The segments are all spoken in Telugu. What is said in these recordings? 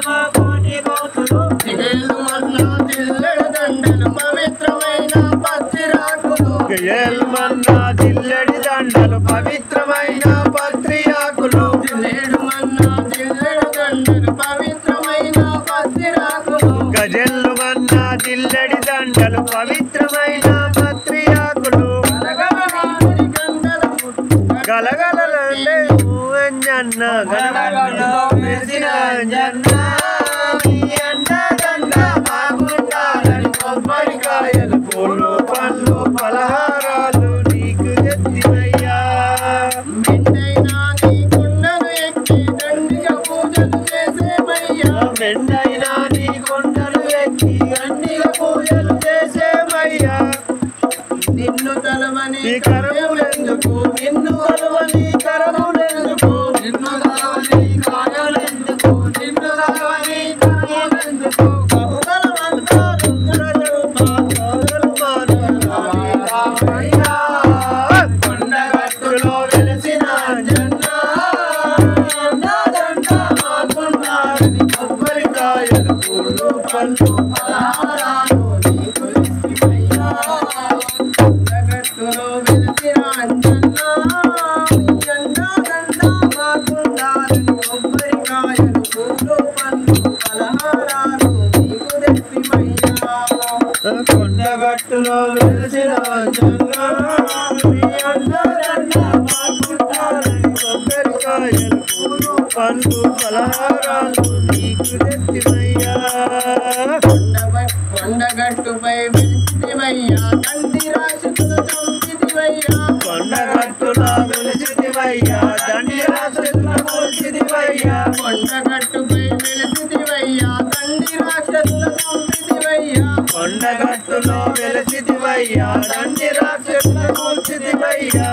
మా కోటి కోతులు దిగేలు మన్నా జిల్లెడు దండలు పవిత్రమైన పత్రిరాకులు గేలు మన్నా జిల్లెడి దండలు పవిత్రమైన పత్రియాకులు జిల్లెడు మన్నా జిల్లెడు దండలు పవిత్రమైన పత్రిరాకులు గజల్లు మన్నా జిల్లెడి దండలు పవిత్రమైన పత్రియాకులు గలగలలండే అంజన్న గలగలలో మెరిసిన అంజన్న ఈ అండదండ మాగుండాలని కొబ్బరికాయలు పూలు పండ్లు పలహారాలు నీకు తెచ్చినయ్యా మెండైనా నీ కొండలు ఎక్కి దండిగా పూజలు చేసేమయ్యా మెండైనా నీ కొండలు ఎక్కి గండిగా పూజలు చేసేమయ్యా నిన్ను తలవని ఈ కరములెందుకు నిన్ను కొలవని కరములెందుకు నిన్ను తలవని కాయలెందుకు నిన్ను తలవని కరములెందుకు కౌగలమంతా రుద్రలు పాదాలు మానవయ్యా కొండగట్టులో వెలసిన అంజన్న అండదండ మాకున్నారని కొబ్బరికాయలు పూలు పళ్ళు పలహారాలు నీకు ఇష్టమయ్యా కొండగట్టులో వెలిసిన అంజన్న నీ అండదండ మాకుండాలని కొబ్బరికాయలు పూలు పండ్లు పలహారాలు నీకు తెచ్చిమయ్యా కొండగట్టులో వెలిసిన అంజన్న నీ అండదండ మాకున్నారని కొబ్బరికాయలు పూలు పండ్లు పలహారాలు నీకు తెచ్చిమయ్యా కొండగట్టుపై వెలిసివయ్యా తండ్రి రాక్షసులు చంపితివయ్యా కొండగట్టులో వెలిసివయ్యా దండి రాక్షసుల కొలిసివయ్యా కొండగట్టుపై వెలిసివయ్యా తండ్రి రాక్షసులు చంపితివయ్యా కొండగట్టులో వెలిసివయ్యా దండి రాక్షసుల కొలిసివయ్యా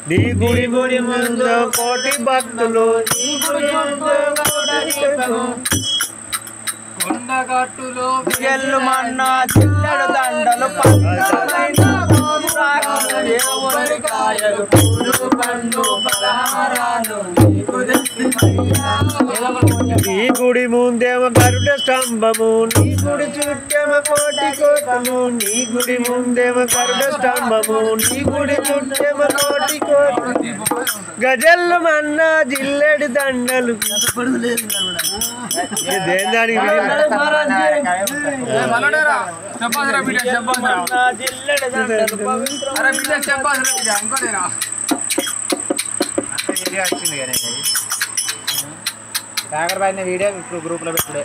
నీ గుడి ముందు కోటి భక్తులు నీ గుడి ముందు కోటి దీపము కొండగట్టులో ఎల్లు మన్నా చిల్లెడు దండలు పవిత్రమైన కొబ్బరికాయలు పూలు పండ్లు పలహారాలు నీకు తెచ్చిమయ్యా నీ గుడి ముందేమో గరుడ స్తంభము నీ గుడి చుట్టేమో కోటి కోటము నీ గుడి ముందేమో గరుడ స్తంభము నీ గుడి చుట్టేమో కోటి కోటము గజల్లు మన్నా జిల్లెడు దండలు దేని జిల్లెడు దండలు వచ్చింది కానీ సాగర్ పైన వీడియో ఇప్పుడు గ్రూప్లో పెట్టుడే